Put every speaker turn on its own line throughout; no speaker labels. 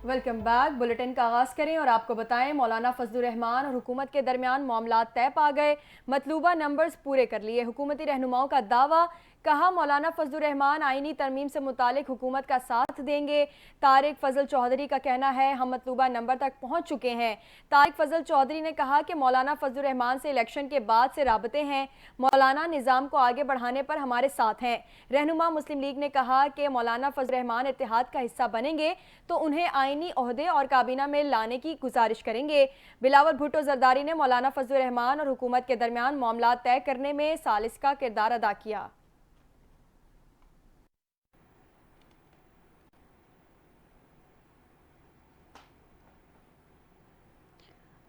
Welcome back. Bulletin کا آغاز کریں اور آپ کو بتائیں مولانا فضل الرحمان اور حکومت کے درمیان معاملات طے پا گئے، مطلوبہ نمبرز پورے کر لیے۔ حکومتی رہنماؤں کا دعویٰ، کہا مولانا فضل الرحمان آئینی ترمیم سے متعلق حکومت کا ساتھ دیں گے۔ طارق فضل چودھری کا کہنا ہے ہم مطلوبہ نمبر تک پہنچ چکے ہیں۔ طارق فضل چودھری نے کہا کہ مولانا فضل الرحمان سے الیکشن کے بعد سے رابطے ہیں، مولانا نظام کو آگے بڑھانے پر ہمارے ساتھ ہیں۔ رہنما مسلم لیگ نے کہا کہ مولانا فضل الرحمان اتحاد کا حصہ بنیں گے تو انہیں آئینی عہدے اور کابینہ میں لانے کی گزارش کریں گے۔ بلاول بھٹو زرداری نے مولانا فضل الرحمان اور حکومت کے درمیان معاملات طے کرنے میں ثالث کا کردار ادا کیا۔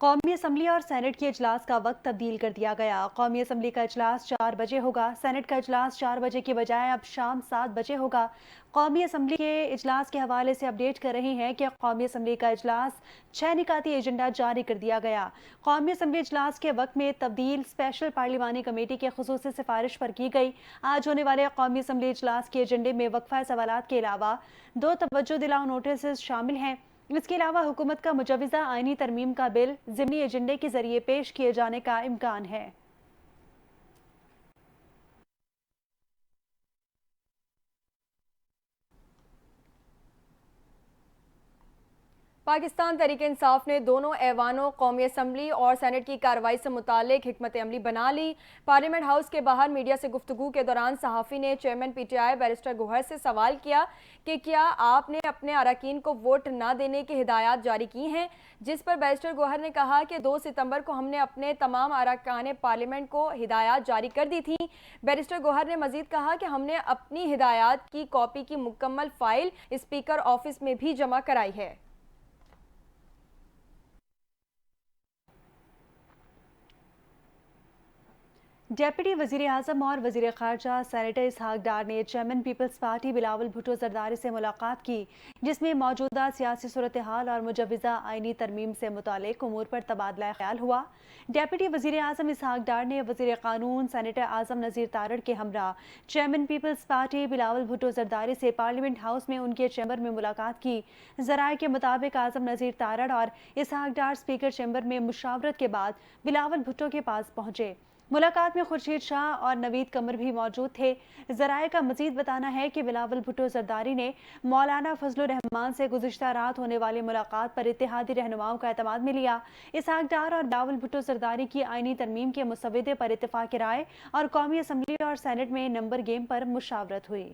قومی اسمبلی اور سینٹ کے اجلاس کا وقت تبدیل کر دیا گیا۔ قومی اسمبلی کا اجلاس 4 بجے ہوگا، سینٹ کا اجلاس 4 بجے کی بجائے اب شام 7 بجے ہوگا۔ قومی اسمبلی کے اجلاس کے حوالے سے اپڈیٹ کر رہے ہیں کہ قومی اسمبلی کا اجلاس 6 نکاتی ایجنڈا جاری کر دیا گیا۔ قومی اسمبلی اجلاس کے وقت میں تبدیل اسپیشل پارلیمانی کمیٹی کے خصوصی سفارش پر کی گئی۔ آج ہونے والے قومی اسمبلی اجلاس کے ایجنڈے میں وقفہ سوالات کے علاوہ 2 توجہ دلاؤ نوٹسز شامل ہیں۔ اس کے علاوہ حکومت کا مجوزہ آئینی ترمیم کا بل ضمنی ایجنڈے کے ذریعے پیش کیے جانے کا امکان ہے۔
پاکستان تحریک انصاف نے دونوں ایوانوں قومی اسمبلی اور سینٹ کی کارروائی سے متعلق حکمت عملی بنا لی۔ پارلیمنٹ ہاؤس کے باہر میڈیا سے گفتگو کے دوران صحافی نے chairman P T I barrister Gohar سے سوال کیا کہ کیا آپ نے اپنے اراکین کو ووٹ نہ دینے کی ہدایات جاری کی ہیں، جس پر بیرسٹر گوہر نے کہا کہ 2 ستمبر کو ہم نے اپنے تمام اراکین پارلیمنٹ کو ہدایات جاری کر دی تھیں۔ بیرسٹر گوہر نے مزید کہا کہ ہم نے اپنی ہدایات کی کاپی کی مکمل فائل اسپیکر آفس میں بھی جمع کرائی ہے۔
ڈیپٹی وزیر اعظم اور وزیر خارجہ سینیٹر اسحاق ڈار نے چیئرمین پیپلز پارٹی بلاول بھٹو زرداری سے ملاقات کی، جس میں موجودہ سیاسی صورتحال اور مجوزہ آئینی ترمیم سے متعلق امور پر تبادلہ خیال ہوا۔ ڈیپٹی وزیر اعظم اسحاق ڈار نے وزیر قانون سینیٹر اعظم نذیر تارڑ کے ہمراہ چیئرمین پیپلز پارٹی بلاول بھٹو زرداری سے پارلیمنٹ ہاؤس میں ان کے چیمبر میں ملاقات کی۔ ذرائع کے مطابق اعظم نذیر تارڑ اور اسحاق ڈار اسپیکر چیمبر میں مشاورت کے بعد بلاول بھٹو کے پاس پہنچے۔ ملاقات میں خورشید شاہ اور نوید قمر بھی موجود تھے۔ ذرائع کا مزید بتانا ہے کہ بلاول بھٹو زرداری نے مولانا فضل الرحمان سے گزشتہ رات ہونے والی ملاقات پر اتحادی رہنماؤں کا اعتماد میں لیا۔ اسحاق ڈار اور بلاول بھٹو زرداری کی آئینی ترمیم کے مسودے پر اتفاق رائے اور قومی اسمبلی اور سینٹ میں نمبر گیم پر مشاورت ہوئی۔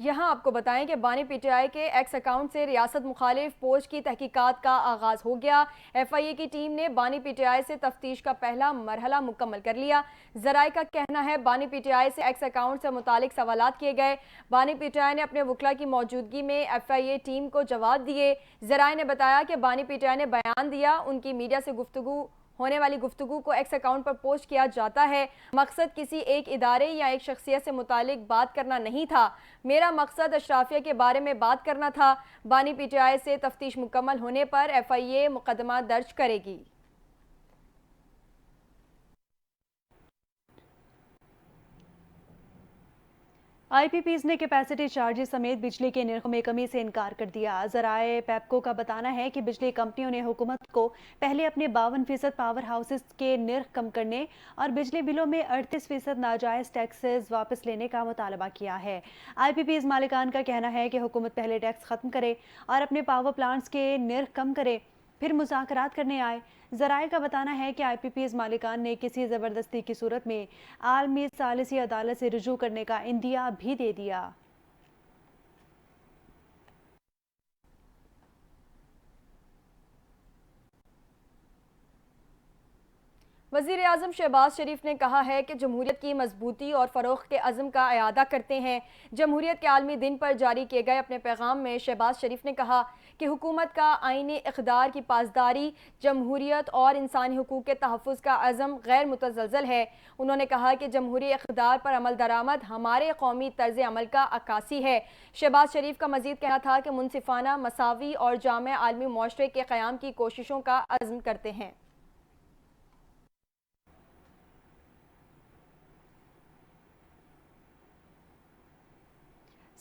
یہاں آپ کو بتائیں کہ بانی پی ٹی آئی کے ایکس اکاؤنٹ سے ریاست مخالف پوسٹ کی تحقیقات کا آغاز ہو گیا۔ ایف آئی اے کی ٹیم نے بانی پی ٹی آئی سے تفتیش کا پہلا مرحلہ مکمل کر لیا۔ ذرائع کا کہنا ہے بانی پی ٹی آئی سے ایکس اکاؤنٹ سے متعلق سوالات کیے گئے۔ بانی پی ٹی آئی نے اپنے وکلاء کی موجودگی میں ایف آئی اے ٹیم کو جواب دیے۔ ذرائع نے بتایا کہ بانی پی ٹی آئی نے بیان دیا ان کی میڈیا سے ہونے والی گفتگو کو ایکس اکاؤنٹ پر پوسٹ کیا جاتا ہے۔ مقصد کسی ایک ادارے یا ایک شخصیت سے متعلق بات کرنا نہیں تھا، میرا مقصد اشرافیہ کے بارے میں بات کرنا تھا۔ بانی پی ٹی آئی سے تفتیش مکمل ہونے پر ایف آئی اے مقدمہ درج کرے گی۔
آئی پی پیز نے کیپیسٹی چارجز سمیت بجلی کے نرخ میں کمی سے انکار کر دیا۔ ذرائع پیپکو کا بتانا ہے کہ بجلی کمپنیوں نے حکومت کو پہلے اپنے 52% پاور ہاؤسز کے نرخ کم کرنے اور بجلی بلوں میں 38% ناجائز ٹیکسز واپس لینے کا مطالبہ کیا ہے۔ آئی پی پیز مالکان کا کہنا ہے کہ حکومت پہلے ٹیکس ختم کرے اور اپنے پاور پلانٹس کے نرخ کم کرے، پھر مذاکرات کرنے آئے۔ ذرائع کا بتانا ہے کہ آئی پی پیز مالکان نے کسی زبردستی کی صورت میں عالمی ثالثی عدالت سے رجوع کرنے کا عندیہ بھی دے دیا۔
وزیر اعظم شہباز شریف نے کہا ہے کہ جمہوریت کی مضبوطی اور فروغ کے عزم کا اعادہ کرتے ہیں۔ جمہوریت کے عالمی دن پر جاری کیے گئے اپنے پیغام میں شہباز شریف نے کہا کہ حکومت کا آئینی اقدار کی پاسداری، جمہوریت اور انسانی حقوق کے تحفظ کا عزم غیر متزلزل ہے۔ انہوں نے کہا کہ جمہوری اقدار پر عمل درآمد ہمارے قومی طرز عمل کا عکاسی ہے۔ شہباز شریف کا مزید کہنا تھا کہ منصفانہ، مساوی اور جامع عالمی معاشرے کے قیام کی کوششوں کا عزم کرتے ہیں۔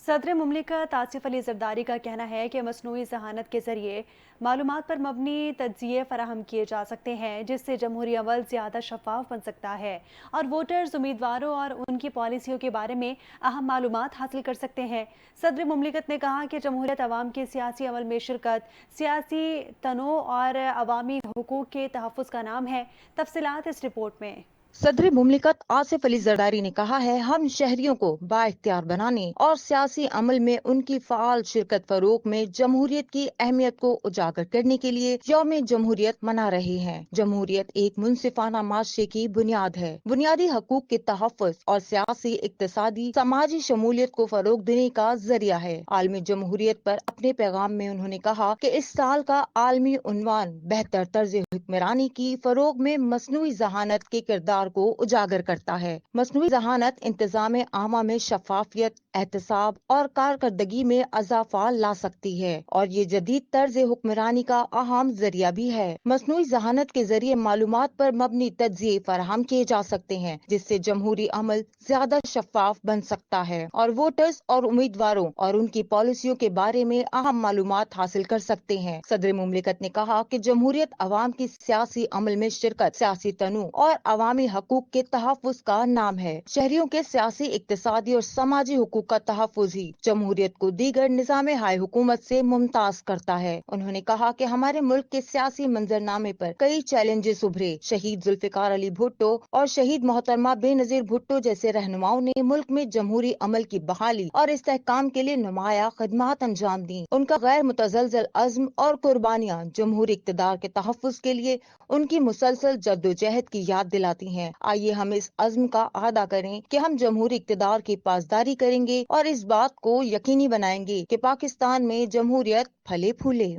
सदर मुमलिकत आसिफ अली जरदारी का कहना है कि मसनूई जहानत के जरिए मालूमात पर मबनी तज्जिए फराहम किए जा सकते हैं, जिससे जमहूरी अमल ज़्यादा शफाफ बन सकता है और वोटर्स उम्मीदवारों और उनकी पॉलिसियों के बारे में अहम मालूमात हासिल कर सकते हैं। सदर मुमलिकत ने कहा कि जमहूरियत अवाम के सियासी अमल में शिरकत सियासी तनो और अवामी हुकूक के तहफ़्फ़ुज़ का नाम है। तफसीलात इस रिपोर्ट में।
सदर मुमलिकत आसिफ अली जरदारी ने कहा है, हम शहरियों को बाइख्तियार बनाने और सियासी अमल में उनकी फाल शिरकत फरोग में जमहूरियत की अहमियत को उजागर करने के लिए यौम जमहूरियत मना रहे हैं। जमहूरियत एक मुनसिफाना माशरे की बुनियाद है, बुनियादी हकूक के तहफ़्फ़ुज़ और सियासी, इक़्तिसादी, समाजी शमूलियत को फरोग देने का जरिया है। आलमी जमहूरियत पर अपने पैगाम में उन्होंने कहा कि इस साल का आलमी उन्वान बेहतर तर्ज हुक्मरानी की फरोग में मसनूई जहानत के किरदार को उजागर करता है। मसनूई जहानत इंतजाम आमा में शफाफियत, एहतसाब और कारकर्दगी में इजाफा ला सकती है और ये जदीद तर्ज हुक्मरानी का अहम जरिया भी है। मसनूई जहानत के जरिए मालूमात पर मबनी तज्जिए फराहम किए जा सकते हैं, जिससे जमहूरी अमल ज्यादा शफाफ बन सकता है और वोटर्स और उम्मीदवारों और उनकी पॉलिसियों के बारे में अहम मालूमात हासिल कर सकते हैं। सदर मुमलिकत ने कहा कि जमहूरियत अवाम की सियासी अमल में शिरकत, सियासी तनु और अवामी हकूक के तहफ़्फ़ुज़ का नाम है। शहरियों के सियासी, इक़्तिसादी और समाजी हुकूक का तहफ़्फ़ुज़ ही जमहूरियत को दीगर निज़ाम हाय हुकूमत से मुमताज करता है। उन्होंने कहा कि हमारे मुल्क के सियासी मंजरनामे पर कई चैलेंजेस उभरे। शहीद जुल्फ़िकार अली भुट्टो और शहीद मोहतरमा बेनज़ीर भुट्टो जैसे रहनुमाओं ने मुल्क में जमहूरी अमल की बहाली और इस्तेहकाम के लिए नुमाया खिदमात अंजाम दी। उनका गैर मुतज़लज़ल अज़्म और कुर्बानियाँ जमहूरी इक़्तिदार के तहफ़्फ़ुज़ के लिए उनकी मुसलसल जद्दोजहद की याद दिलाती हैं। आइए हम इस अज़्म का अदा करें कि हम जमहूरी इक़्तिदार की पासदारी करेंगे और इस बात को यकीनी बनाएंगे कि पाकिस्तान में जमहूरियत फले फूले।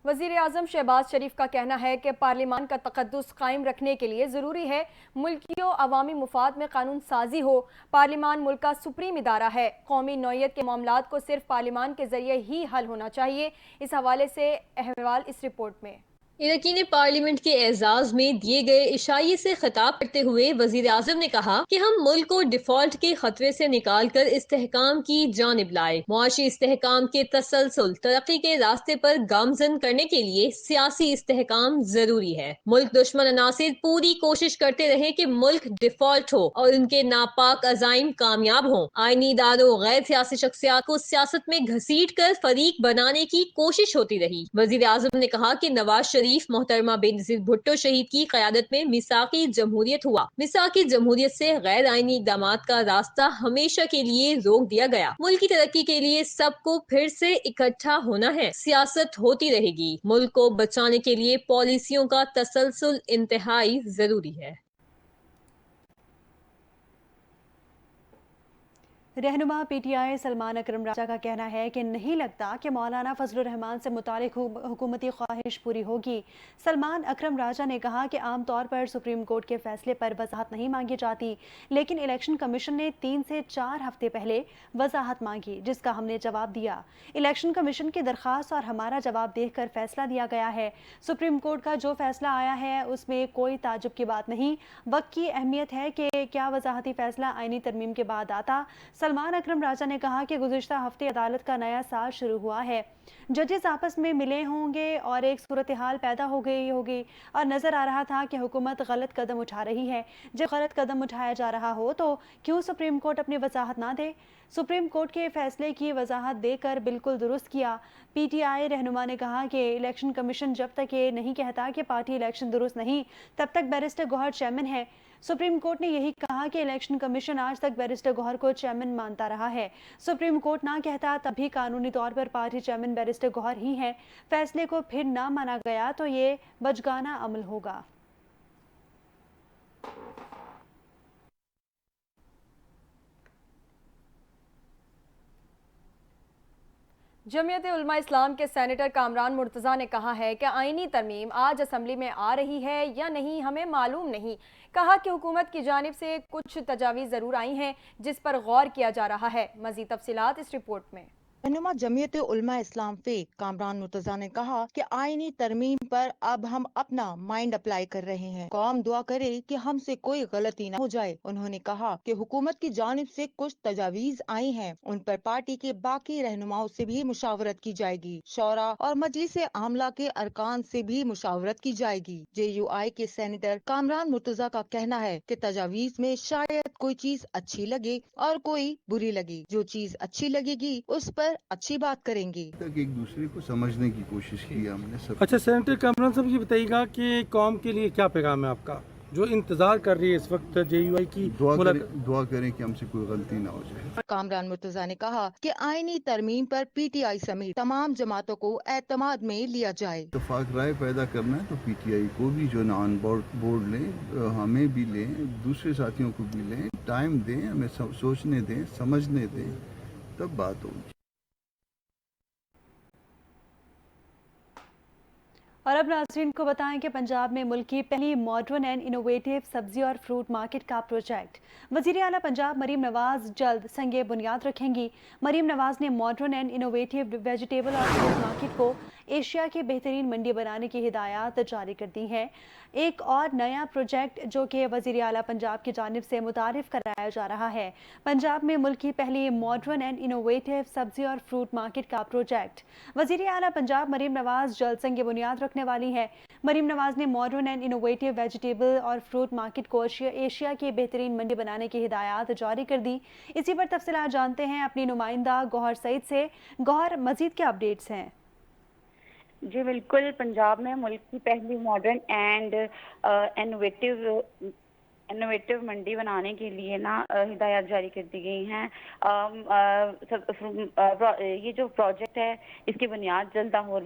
वज़ीर आज़म शहबाज शरीफ का कहना है कि पार्लिमान का तक़द्दुस कायम रखने के लिए ज़रूरी है मुल्कियों अवामी मुफाद में कानून साजी हो। पार्लिमान मुल्क का सुप्रीम इदारा है। कौमी नौइयत के मामलात को सिर्फ पार्लिमान के ज़रिए ही हल होना चाहिए। इस हवाले से अहवाल इस रिपोर्ट में।
इरकीन पार्लियामेंट के एजाज में दिए गए इशाये से खिताब करते हुए वजीर आजम ने कहा कि हम मुल्क को डिफॉल्ट के खतरे से निकाल कर इस्तेहकाम की जानिब लाए। मुआशी इस्तेहकाम के तसलसल तरक्की के रास्ते पर गामजन करने के लिए सियासी इस्तेहकाम जरूरी है। मुल्क दुश्मन अनासिर पूरी कोशिश करते रहे कि मुल्क डिफॉल्ट हो और उनके नापाक अजाइम कामयाब हों। आईनी इदारों, गैर सियासी शख्सियात को सियासत में घसीट कर फरीक बनाने की कोशिश होती रही। वजीर आजम ने कहा कि नवाज शरीफ मोहतरमा बेनज़ीर भुट्टो शहीद की क़यादत में मिसाकी जमहूरियत हुआ। मिसाकी जमहूरियत से गैर आईनी इक़दामात का रास्ता हमेशा के लिए रोक दिया गया। मुल्क की तरक्की के लिए सबको फिर से इकट्ठा होना है। सियासत होती रहेगी। मुल्क को बचाने के लिए पॉलिसियों का तसलसल इंतहाई जरूरी है।
रहनुमा पीटीआई सलमान अकरम राजा का कहना है कि नहीं लगता कि मौलाना फजलुर रहमान से मुतालिक हुकूमती ख्वाहिश पूरी होगी। सलमान अकरम राजा ने कहा कि आम तौर पर सुप्रीम कोर्ट के फैसले पर वजाहत नहीं मांगी जाती, लेकिन इलेक्शन कमीशन ने 3 से 4 हफ्ते पहले वजाहत मांगी, जिसका हमने जवाब दिया। इलेक्शन कमीशन की दरख्वास्त और हमारा जवाब देखकर फैसला दिया गया है। सुप्रीम कोर्ट का जो फैसला आया है उसमें कोई ताजुब की बात नहीं। वक्त की अहमियत है कि क्या वजाहती फैसला आईनी तरमीम के बाद आता। सलमान अकरम राजा ने कहा कि गुज़िश्ता हफ्ते अदालत का नया साल शुरू हुआ है। जजेस आपस में मिले होंगे और एक सूरत हाल पैदा हो गई होगी और नज़र आ रहा था कि हुकूमत गलत कदम उठा रही है। जब गलत कदम उठाया जा रहा हो तो क्यों सुप्रीम कोर्ट अपनी वजाहत ना दे। सुप्रीम कोर्ट के फैसले की वजाहत देकर बिल्कुल दुरुस्त किया। पीटीआई रहनुमा ने कहा कि इलेक्शन कमीशन जब तक ये नहीं कहता कि पार्टी इलेक्शन दुरुस्त नहीं, तब तक बैरिस्टर गौहर चेयरमैन है। सुप्रीम कोर्ट ने यही कहा कि इलेक्शन कमीशन आज तक बैरिस्टर गौहर को चेयरमैन मानता रहा है। सुप्रीम कोर्ट ना कहता तब भी कानूनी तौर पर पार्टी चेयरमैन बैरिस्टर गौहर ही है। फैसले को फिर ना माना गया तो ये बचगाना अमल होगा।
जमीयत उलमा इस्लाम के सेनेटर कामरान मुर्तज़ा ने कहा है कि आईनी तरमीम आज असम्बली में आ रही है या नहीं हमें मालूम नहीं। कहा कि हुकूमत की जानिब से कुछ तजावीज़ ज़रूर आई हैं जिस पर गौर किया जा रहा है। मज़ीद तफसीलात इस रिपोर्ट में।
रहनुमा जमीयत उलमा इस्लाम फे कामरान मुर्तजा ने कहा कि आईनी तरमीम पर अब हम अपना माइंड अप्लाई कर रहे हैं। कौम दुआ करे कि हमसे कोई गलती न हो जाए। उन्होंने कहा कि हुकूमत की जानिब से कुछ तजावीज आई हैं, उन पर पार्टी के बाकी रहनुमाओं से भी मुशावरत की जाएगी। शौरा और मजलिस आमला के अरकान से भी मुशावरत की जाएगी। JUI के सेनेटर कामरान मुर्तजा का कहना है कि तजावीज में शायद कोई चीज अच्छी लगे और कोई बुरी लगे। जो चीज अच्छी लगेगी उस पर अच्छी बात करेंगे।
तक एक दूसरे को समझने की कोशिश की हमने सब।
अच्छा सेनेटर कामरान साहब, ये बताइएगा कि कौम के लिए क्या पैगाम है आपका, जो इंतजार कर रही है इस वक्त JUI की?
दुआ करें कि हमसे कोई गलती ना हो जाए।
कामरान मुर्तजा ने कहा कि आईनी तरमीम पर PTI समेत तमाम जमातों को एतमाद में लिया जाए।
इत्तेफाक राय पैदा करना है तो PTI को भी जो ना ऑन बोर्ड लें, हमें भी लें, दूसरे साथियों को भी लें, टाइम दें, हमें सोचने दें, समझने दें, तब बात होगी।
और अब नाज़रीन को बताएं कि पंजाब में मुल्क की पहली मॉडर्न एंड इनोवेटिव सब्जी और फ्रूट मार्केट का प्रोजेक्ट वज़ीर आला पंजाब मरीम नवाज जल्द संगे बुनियाद रखेंगी। मरीम नवाज ने मॉडर्न एंड इनोवेटिव वेजिटेबल और फ्रूट मार्केट को एशिया की बेहतरीन मंडी बनाने की हिदायत जारी कर दी है। एक और नया प्रोजेक्ट जो कि वज़ीर आला पंजाब की जानिब से मुतारिफ कराया जा रहा है। पंजाब में मुल्क की पहली मॉडर्न एंड इनोवेटिव सब्जी और फ्रूट मार्केट का प्रोजेक्ट वज़ीर आला पंजाब मरीम नवाज जल्द संगे बुनियाद रखने वाली है। मरीम नवाज ने मॉडर्न एंड इनोवेटिव वेजिटेबल और फ्रूट मार्केट को एशिया की बेहतरीन मंडी बनाने की हिदायत जारी कर दी। इसी पर तफसीलात जानते हैं अपनी नुमाइंदा गौहर सईद से। गौहर, मजीद क्या अपडेट्स हैं?
जी बिल्कुल, पंजाब में मुल्क की पहली मॉडर्न एंड इनोवेटिव मंडी बनाने के लिए ना हिदायत जारी कर दी गई हैं। ये जो प्रोजेक्ट है इसकी बुनियाद जल्द लाहौर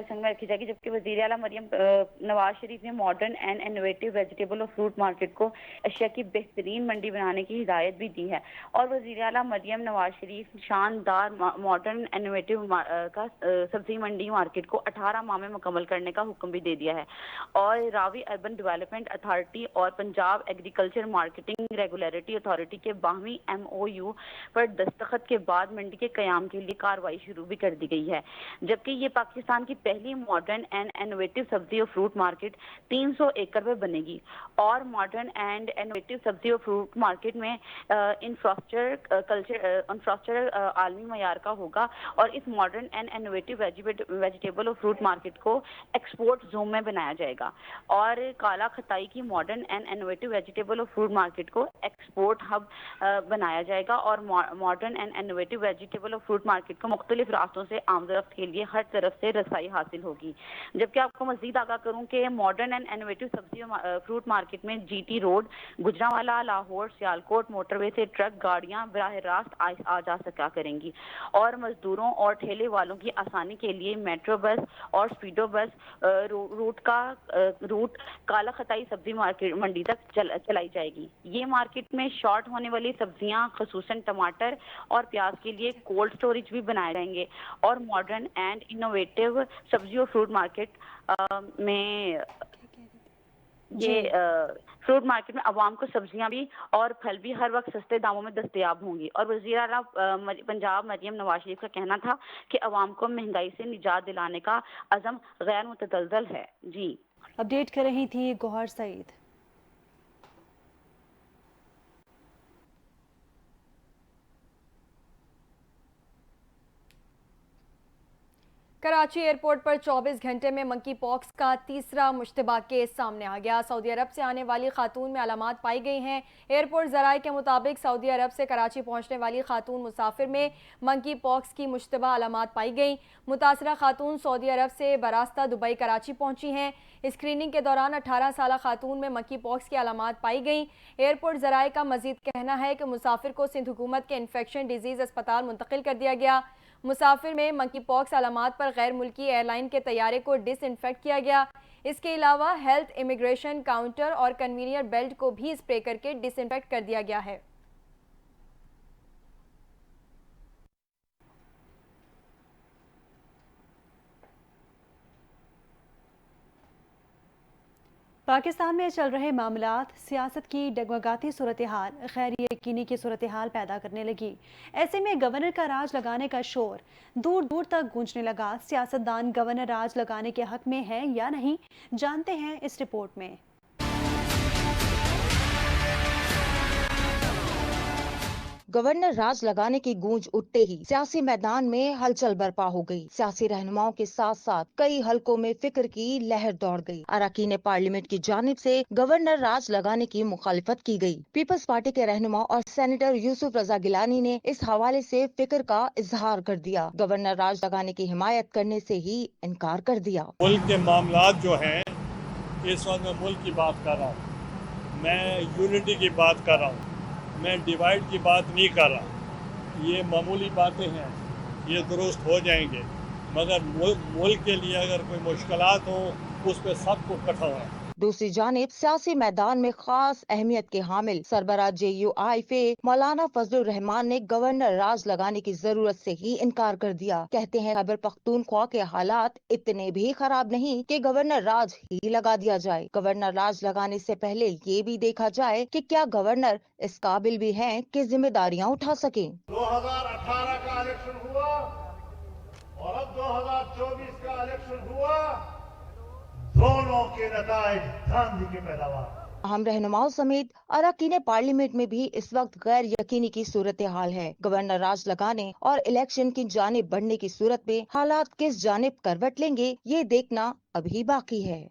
संग में रखी जाएगी, जबकि वज़ीर आला मरियम नवाज शरीफ ने मॉडर्न एंड इनोवेटिव वेजिटेबल और फ्रूट मार्केट को एशिया की बेहतरीन मंडी बनाने की हिदायत भी दी है। और वज़ीर आला मरियम नवाज शरीफ शानदार मॉडर्न इनोवेटिव का सब्जी मंडी मार्केट को 18 माह में मुकम्मल करने का हुक्म भी दे दिया है। और रावी अर्बन डेवलपमेंट अथॉरिटी और Punjab agriculture marketing regulatory authority के बाहमी MOU पर दस्तखत के बाद मंडी के कयाम के लिए कार्रवाई शुरू भी कर दी गई है। जबकि ये पाकिस्तान की पहली मॉडर्न एंड इनोवेटिव सब्जी और फ्रूट मार्केट 300 एकड़ में बनेगी। और मॉडर्न एंड इनोवेटिव सब्जी और फ्रूट मार्केट में इंफ्रास्ट्रक्चर आलमी मयार का होगा। और इस मॉडर्न एंड इनोवेटिव वेजिटेबल और फ्रूट मार्केट को एक्सपोर्ट जोन में बनाया जाएगा। और काला खताई की मॉडर्न एंड इनोवेटिव वेजिटेबल और फ्रूट मार्केट को एक्सपोर्ट हब बनाया जाएगा। और मॉडर्न एंड इनोवेटिव वेजिटेबल और फ्रूट मार्केट को मुख्तलिफ रास्तों से आमदरफ्त के लिए हर तरफ से रसाई हासिल होगी। जबकि आपको मजीद आगाह करूं कि मॉडर्न एंड इनोवेटिव सब्जी और फ्रूट मार्केट में GT road, Gujranwala, Lahore, Sialkot motorway से ट्रक गाड़ियां बराह रास्त आ जा सका करेंगी। और मजदूरों और ठेले वालों की आसानी के लिए मेट्रो बस और स्पीडो बस रूट काला खताई सब्जी मार्केट मंडी तक चलाई जाएगी। ये मार्केट में शॉर्ट होने वाली सब्जियां खसूसन टमाटर और प्याज के लिए कोल्ड स्टोरेज भी बनाए जाएंगे। और मॉडर्न एंड इनोवेटिव सब्जी और फ्रूट मार्केट में फ्रूट मार्केट में अवाम को सब्जियां भी और फल भी हर वक्त सस्ते दामों में दस्तयाब होंगी। और वज़ीर आला पंजाब मरियम नवाज शरीफ का कहना था कि अवाम को महंगाई से निजात दिलाने का अज़म गैर मुतदलदल है। जी,
अपडेट कर रही थी गौहर सईद।
कराची एयरपोर्ट पर 24 घंटे में मंकी पॉक्स का तीसरा मुश्तबा केस सामने आ गया। सऊदी अरब से आने वाली खातून में अलामात पाई गई हैं। एयरपोर्ट ज़राए के मुताबिक सऊदी अरब से कराची पहुंचने वाली खातून मुसाफिर में मंकी पॉक्स की मुश्तबा अलामात पाई गई। मुतासरा खातून सऊदी अरब से बरास्ता दुबई कराची पहुंची हैं। स्क्रीनिंग के दौरान 18 साल खातून में मंकी पॉक्स की अलामात पाई गई। एयरपोर्ट ज़राए का मजीद कहना है कि मुसाफिर को सिंध हुकूमत के इन्फेक्शन डिजीज़ अस्पताल मुंतकिल कर दिया गया। मुसाफिर में मंकी पॉक्स अलामात पर गैर मुल्की एयरलाइन के तैयारे को डिसइंफेक्ट किया गया। इसके अलावा हेल्थ, इमिग्रेशन काउंटर और कन्वीनियर बेल्ट को भी स्प्रे करके डिसइंफेक्ट कर दिया गया है।
पाकिस्तान में चल रहे मामलात सियासत की डगमगाती सूरत-ए-हाल गैर यकीनी की सूरत-ए-हाल पैदा करने लगी। ऐसे में गवर्नर का राज लगाने का शोर दूर दूर तक गूंजने लगा। सियासतदान गवर्नर राज लगाने के हक में हैं या नहीं, जानते हैं इस रिपोर्ट में।
गवर्नर राज लगाने की गूंज उठते ही सियासी मैदान में हलचल बर्पा हो गई। सियासी रहनुमाओं के साथ साथ कई हलकों में फिक्र की लहर दौड़ गई। अरकान पार्लियामेंट की जानिब से गवर्नर राज लगाने की मुखालिफत की गई। पीपल्स पार्टी के रहनुमा और सेनेटर यूसुफ रजा गिलानी ने इस हवाले से फिक्र का इजहार कर दिया। गवर्नर राज लगाने की हिमायत करने से ही इनकार कर दिया।
मुल्क के मामलात जो हैं, इस वक्त मैं मुल्क की बात कर रहा हूँ, मैं यूनिटी की बात कर रहा हूँ, मैं डिवाइड की बात नहीं कर रहा। ये मामूली बातें हैं, ये दुरुस्त हो जाएंगे, मगर मुल्क के लिए अगर कोई मुश्किलात हो उस पर सबको इकट्ठा होना।
दूसरी जानिब सियासी मैदान में खास अहमियत के हामिल सरबराह JUI मौलाना फजलुर रहमान ने गवर्नर राज लगाने की जरूरत से ही इनकार कर दिया। कहते हैं खैबर पख्तूनख्वा के हालात इतने भी खराब नहीं कि गवर्नर राज ही लगा दिया जाए। गवर्नर राज लगाने से पहले ये भी देखा जाए कि क्या गवर्नर इस काबिल भी हैं कि जिम्मेदारियां उठा सकें।
2018 का इलेक्शन हुआ और अब 2024 का इलेक्शन हुआ, दोनों के नताइज धांधली की पैदावार।
अहम रहनुमाओं समेत अरकान पार्लियामेंट में भी इस वक्त गैर यकीनी की सूरत हाल है। गवर्नर राज लगाने और इलेक्शन की जानिब बढ़ने की सूरत में हालात किस जानिब करवट लेंगे, ये देखना अभी बाकी है।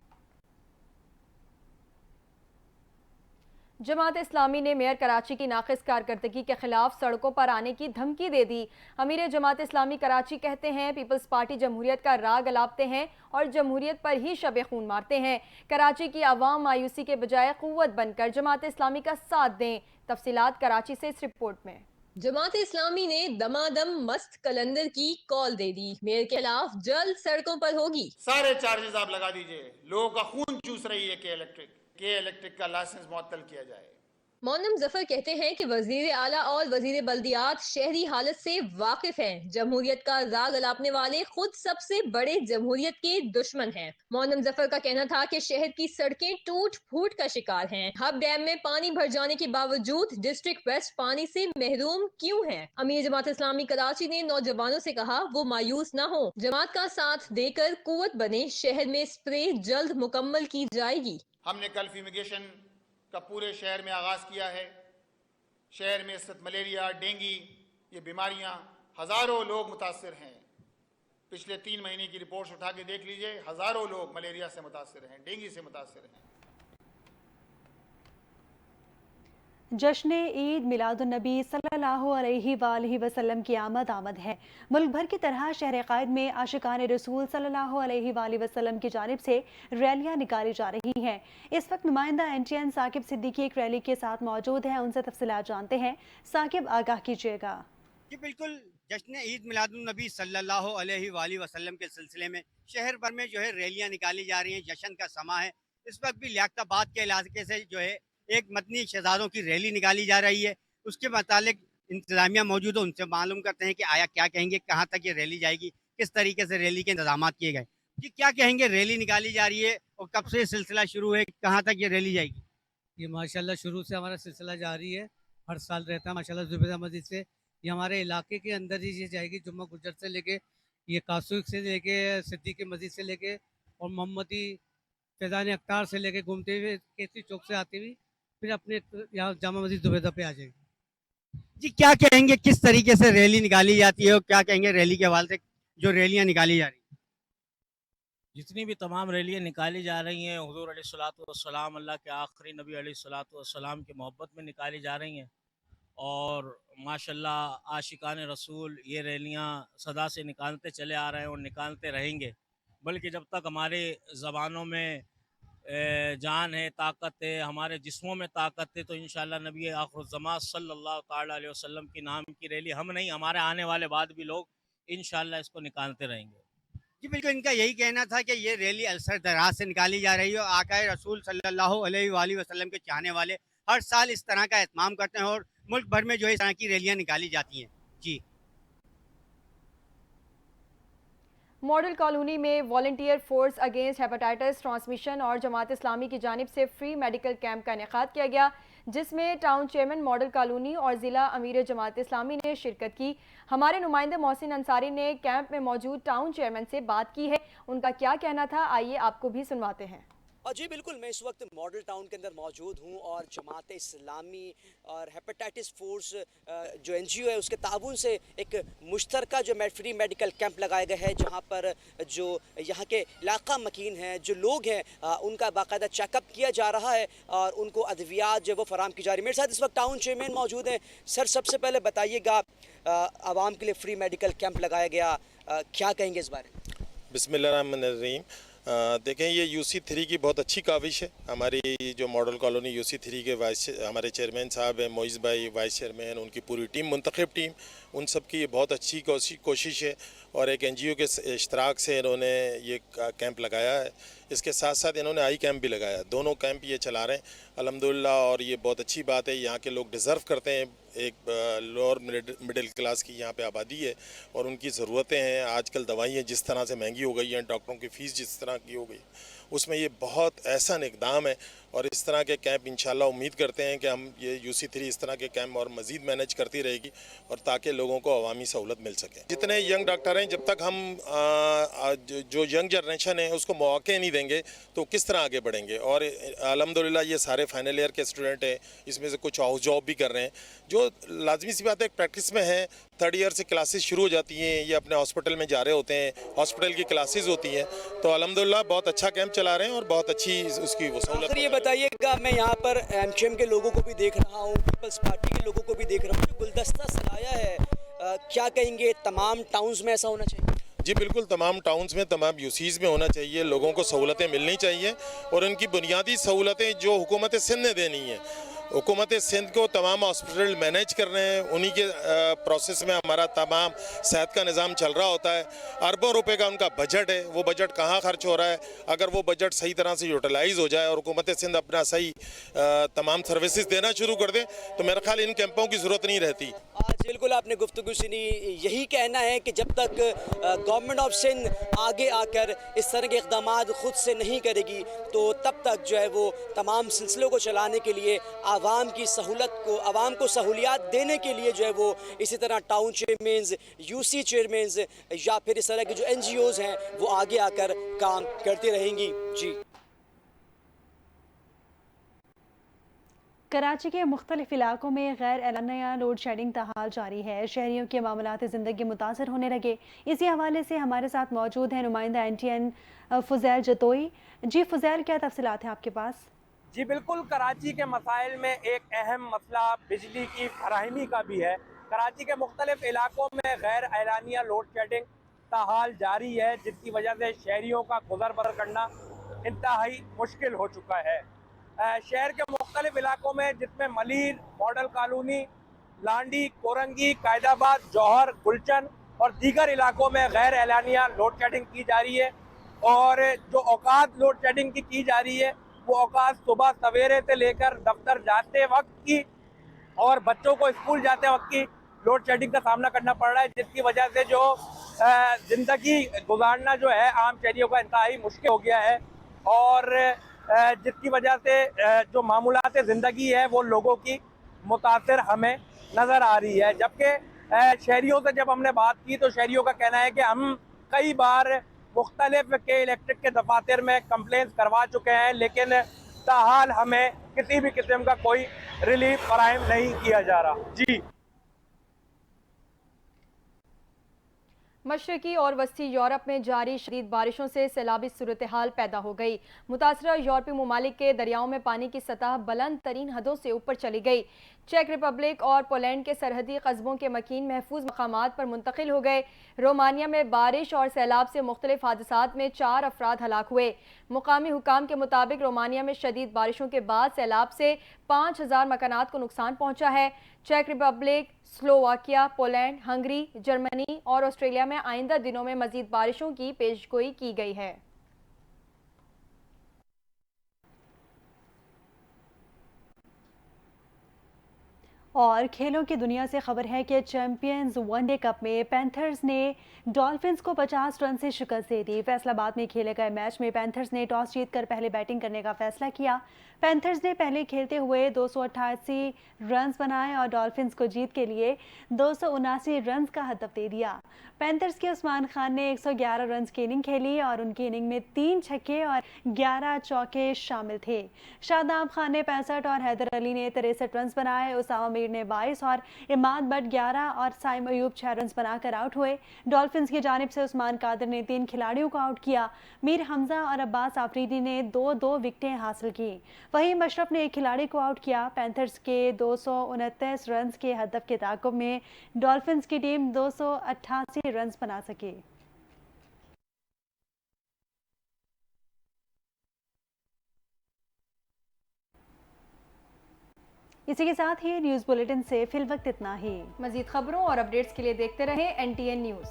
जमात इस्लामी ने मेयर कराची की नाक़िस कारकर्दगी के खिलाफ सड़कों पर आने की धमकी दे दी। अमीर जमात इस्लामी कराची कहते हैं पीपल्स पार्टी जमहूरियत का राग अलापते हैं और जमहूरियत पर ही शब खून मारते हैं। कराची की आवाम मायूसी के बजाय क़ुव्वत बनकर जमात इस्लामी का साथ दें। तफसीलात कराची से इस रिपोर्ट में।
जमात इस्लामी ने दमादम मस्त कलंदर की कॉल दे दी। मेयर के खिलाफ जल्द सड़कों पर होगी।
सारे चार्जेस आप लगा दीजिए, लोगों का खून चूस रही है के इलेक्ट्रिक का लाइसेंस मुअत्तल किया जाए।
मोनम जफर कहते हैं कि वजीर आला और वजीर बल्दियात शहरी हालत से वाकिफ हैं। जमहूरियत का राग अलापने वाले खुद सबसे बड़े जमहूरियत के दुश्मन हैं। मोनम जफर का कहना था कि शहर की सड़कें टूट फूट का शिकार हैं। हब डैम में पानी भर जाने के बावजूद डिस्ट्रिक्ट वेस्ट पानी से महरूम क्यों है। अमीर जमात इस्लामी कराची ने नौजवानों से कहा वो मायूस न हो, जमात का साथ देकर कुव्वत बने। शहर में स्प्रे जल्द मुकम्मल की जाएगी।
हमने कल फ्यूमिगेशन का पूरे शहर में आगाज किया है। शहर में मलेरिया, डेंगू, ये बीमारियां, हजारों लोग मुतासिर हैं। पिछले 3 महीने की रिपोर्ट्स उठा के देख लीजिए, हजारों लोग मलेरिया से मुतासिर हैं, डेंगू से मुतासिर हैं।
जश्न ईद मिलादुन्नबी सल्लल्लाहु अलैहि वसल्लम की आमद है। मुल्क भर की तरह शहर कायद में आशिकान रसूल सल्लल्लाहु अलैहि वसल्लम की जानिब से रैलियां निकाली जा रही हैं। इस वक्त नुमाइंदा NTN साकिब सिद्दीकी एक रैली के साथ मौजूद हैं, उनसे तफसीलात जानते हैं। साकिब, आगाह कीजिएगा।
जी बिल्कुल, जश्न ईद मिलादुन्नबी सल्लल्लाहु अलैहि वसल्लम के सिलसिले में शहर भर में जो है रैलियाँ निकाली जा रही हैं। जश्न का समा है। इस वक्त भी लियाकताबाद के इलाके से जो है एक मदनी शहजादों की रैली निकाली जा रही है। उसके मुतालिक इंतजामिया मौजूद है, उनसे मालूम करते हैं कि आया क्या कहेंगे, कहाँ तक ये रैली जाएगी, किस तरीके से रैली के इंतजाम किए गए। जी क्या कहेंगे, रैली निकाली जा रही है और कब से सिलसिला शुरू है, कहाँ तक ये रैली जाएगी?
ये माशाल्लाह शुरू से हमारा सिलसिला जारी है, हर साल रहता है माशाल्लाह। जुबैदा मस्जिद से ये हमारे इलाके के अंदर ही ये जाएगी, जुम्मा गुजर से लेके ये कासुक से लेके सिद्दीकी मस्जिद से लेके और मोहम्मदी फैज़ान अख्तार से लेके घूमते हुए केसरी चौक से आते हुए फिर अपने यहाँ जामा मस्जिद जुबैदा पे आ जाएंगे।
जी क्या कहेंगे, किस तरीके से रैली निकाली जाती है और क्या कहेंगे रैली के हवाले से जो रैलियाँ निकाली जा रही हैं?
जितनी भी तमाम रैलियाँ निकाली जा रही हैं हुज़ूर अलैहिस्सलातु वस्सलाम, अल्लाह के आखिरी नबी अलैहिस्सलातु वस्सलाम की मोहब्बत में निकाली जा रही हैं। और माशाल्लाह आशिकान रसूल ये रैलियाँ सदा से निकालते चले आ रहे हैं और निकालते रहेंगे। बल्कि जब तक हमारे ज़बानों में जान है, ताकत है, हमारे जिस्मों में ताकत है, तो इंशाअल्लाह नबी आखिरुज़्ज़मान सल्लल्लाहु ताला अलैहि वसल्लम की नाम की रैली हम नहीं, हमारे आने वाले बाद भी लोग इंशाअल्लाह इसको निकालते रहेंगे।
जी बिल्कुल, इनका यही कहना था कि ये रैली अरसर दराज से निकाली जा रही है और आकाए रसूल सल्लल्लाहु अलैहि वसल्लम के चाहने वाले हर साल इस तरह का एहतमाम करते हैं और मुल्क भर में जो है इस तरह की रैलियाँ निकाली जाती हैं। जी
मॉडल कॉलोनी में volunteer force against hepatitis transmission और जमात इस्लामी की जानिब से फ्री मेडिकल कैंप का इनेकाद किया गया, जिसमें टाउन चेयरमैन मॉडल कॉलोनी और ज़िला अमीर जमात इस्लामी ने शिरकत की। हमारे नुमाइंदे मोहसिन अंसारी ने कैंप में मौजूद टाउन चेयरमैन से बात की है, उनका क्या कहना था आइए आपको भी सुनवाते हैं।
जी बिल्कुल, मैं इस वक्त मॉडल टाउन के अंदर मौजूद हूँ और जमात इस्लामी और हेपेटाइटिस फोर्स जो NGO है उसके ताउन से एक मुश्तरका जो फ्री मेडिकल कैंप लगाया गया है, जहाँ पर जो यहाँ के इलाका मकीन हैं, जो लोग हैं, उनका बाकायदा चेकअप किया जा रहा है और उनको अद्वियात जो वो फराम की जा रही है। मेरे साथ इस वक्त टाउन चेयरमैन मौजूद हैं। सर, सबसे पहले बताइएगा, आवाम के लिए फ्री मेडिकल कैंप लगाया गया, क्या कहेंगे इस बारे में?
बिस्मिल्लाहिर्रहमानिर्रहीम। देखें, ये UC3 की बहुत अच्छी काविश है। हमारी जो मॉडल कॉलोनी UC3 के हमारे चेयरमैन साहब हैं, मोइज़ भाई वाइस चेयरमैन, उनकी पूरी टीम, मुंतखब टीम, उन सब की ये बहुत अच्छी कोशिश है और एक NGO के इश्तराक से इन्होंने ये कैंप लगाया है। इसके साथ साथ इन्होंने आई कैंप भी लगाया। दोनों कैंप ये चला रहे हैं अल्हम्दुलिल्लाह, और ये बहुत अच्छी बात है। यहाँ के लोग डिज़र्व करते हैं। एक लोअर मिडिल क्लास की यहाँ पे आबादी है और उनकी ज़रूरतें हैं। आजकल दवाइयाँ जिस तरह से महंगी हो गई हैं, डॉक्टरों की फ़ीस जिस तरह की हो गई, उसमें ये बहुत एहसान इक़दाम है। और इस तरह के कैंप इंशाल्लाह उम्मीद करते हैं कि हम ये UC3 इस तरह के कैंप और मज़ीद मैनेज करती रहेगी और ताकि लोगों को अवामी सहूलत मिल सके। जितने यंग डॉक्टर हैं, जब तक हम जो यंग जनरेशन है उसको मौके नहीं देंगे तो किस तरह आगे बढ़ेंगे। और अल्हम्दुलिल्लाह ये सारे फाइनल ईयर के स्टूडेंट हैं, इसमें से कुछ हाउस जॉब भी कर रहे हैं, जो लाजमी सी बात है प्रैक्टिस में है। थर्ड ईयर से क्लासेस शुरू हो जाती हैं, ये अपने हॉस्पिटल में जा रहे होते हैं, हॉस्पिटल की क्लासेस होती हैं। तो अल्हम्दुलिल्लाह बहुत अच्छा कैंप चला रहे हैं और बहुत अच्छी उसकी सहूलत।
ये बताइएगा, मैं यहाँ पर MCM के लोगों को भी देख रहा हूँ, पीपल्स पार्टी के लोगों को भी देख रहा हूँ, जो गुलदस्ता सजाया है, क्या कहेंगे, तमाम टाउन्स में ऐसा होना चाहिए?
जी बिल्कुल, तमाम टाउन्स में, तमाम UCs में होना चाहिए। लोगों को सहूलतें मिलनी चाहिए और उनकी बुनियादी सहूलतें जो हुकूमत सिंध ने देनी है, हुकूमत सिंध को तमाम हॉस्पिटल मैनेज कर रहे हैं, उन्हीं के प्रोसेस में हमारा तमाम सेहत का निज़ाम चल रहा होता है। अरबों रुपए का उनका बजट है, वो बजट कहाँ खर्च हो रहा है। अगर वो बजट सही तरह से यूटिलाइज़ हो जाए और हुकूमत सिंध अपना सही तमाम सर्विसेज देना शुरू कर दे तो मेरा ख्याल इन कैंपों की ज़रूरत नहीं रहती।
आज बिल्कुल आपने गुफ्तगू सुनी, यही कहना है कि जब तक गवर्नमेंट ऑफ सिंध आगे आकर इस तरह के इक़दामात ख़ुद से नहीं करेगी तो तब तक जो है वो तमाम सिलसिलों को चलाने के लिए आवाम की सहूलत को, आवाम को सहूलियात देने के लिए जो है वो इसी तरह टाउन चेयरमैन्स, UC चेयरमैन्स या फिर इस तरह के जो NGOs हैं वो आगे आकर काम करती रहेंगी। जी,
कराची के मुख्तलिफ इलाकों में गैर एलानिया लोड शेडिंग ताहाल जारी है। शहरियों के मामलात ज़िंदगी मुतासर होने लगे। इसी हवाले से हमारे साथ मौजूद हैं नुमाइंदा NTN फुज़ैल जतोई। जी फुज़ैल, क्या तफसीलात हैं आपके पास?
जी बिल्कुल, कराची के मसाइल में एक अहम मसला बिजली की फराहमी का भी है। कराची के मुख्तलिफ इलाकों में गैर एलानिया लोड शेडिंग ताहाल जारी है, जिसकी वजह से शहरियों का गुजर बसर करना इंतहाई मुश्किल हो चुका है। शहर के मुख्तलिफ इलाकों में, जिसमें मलीर, मॉडल कॉलोनी, लांडी, कोरंगी, कायदाबाद, जौहर, गुलशन और दीगर इलाकों में गैर एलानिया लोड शेडिंग की जा रही है। और जो औकात लोड शेडिंग की जा रही है वो औकात सुबह सवेरे से लेकर दफ्तर जाते वक्त की और बच्चों को स्कूल जाते वक्त की लोड शेडिंग का सामना करना पड़ रहा है, जिसकी वजह से जो ज़िंदगी गुजारना जो है आम शहरियों का इंतहाई मुश्किल हो गया है। और जिसकी वजह से जो मामूलात ज़िंदगी है वो लोगों की मुतासिर हमें नज़र आ रही है। जबकि शहरियों से जब हमने बात की तो शहरियों का कहना है कि हम कई बार मुख्तलिफ के इलेक्ट्रिक के दफातर में कंप्लेंट्स करवा चुके हैं, लेकिन ताहाल हमें किसी भी किस्म का कोई रिलीफ फराहम नहीं किया जा रहा। जी,
मशरकी और वस्ती यूरोप में जारी शदीद बारिशों से सैलाबी सूरत हाल पैदा हो गई। मुतासरा यूरोपीय ममालिक के दरियाओं में पानी की सतह बुलंद तरीन हदों से ऊपर चली गई। चेक रिपब्लिक और पोलैंड के सरहदी कस्बों के मकीन महफूज मकामात पर मुंतकिल हो गए। रोमानिया में बारिश और सैलाब से मुख्तलिफ हादसात में 4 अफराद हलाक हुए। मुकामी हुकाम के मुताबिक रोमानिया में शदीद बारिशों के बाद सैलाब से 5000 मकानात को नुकसान पहुंचा है। चेक Republic, Slovakia, Poland, Hungary, Germany और ऑस्ट्रेलिया में आइंदा दिनों में मजीद बारिशों की पेशगोई की गई है।
اور کھیلوں کی دنیا سے خبر ہے کہ چیمپئنز ون ڈے کپ میں پینتھرز نے ڈالفنز کو 50 رن سے شکست دے دی۔ فیصل آباد میں کھیلے گئے میچ میں پینتھرز نے ٹاس جیت کر پہلے بیٹنگ کرنے کا فیصلہ کیا۔ پینتھرز نے پہلے کھیلتے ہوئے 288 رنز بنائے اور ڈالفنز کو جیت کے لیے 279 رنز کا ہدف دے دیا۔ پینتھرز کے عثمان خان نے 111 رنز کی اننگ کھیلی اور ان کی اننگ میں 3 چھکے اور 11 چوکے شامل تھے۔ شاداب خان نے 65 اور حیدر علی نے 63 رنز بنائے۔ اسامہ میر نے 22 اور اماد بٹ 11 اور سائم ایوب 6 رنز بنا کر آؤٹ ہوئے۔ ڈالفنز کی جانب سے عثمان قادر نے 3 کھلاڑیوں کو آؤٹ کیا۔ میر حمزہ اور عباس آفریدی نے 2 وکٹیں حاصل کی۔ وہیں مشرف نے 1 کھلاڑی کو آؤٹ کیا۔ پینتھرز کے 229 رنز کے ہدف کے تعاقب میں ڈالفنز کی ٹیم 288 رنز بنا سکی۔ اسی کے ساتھ ہی نیوز بلیٹن سے فی الوقت اتنا ہی۔
مزید خبروں اور اپڈیٹس کے لیے دیکھتے رہیں NTN نیوز۔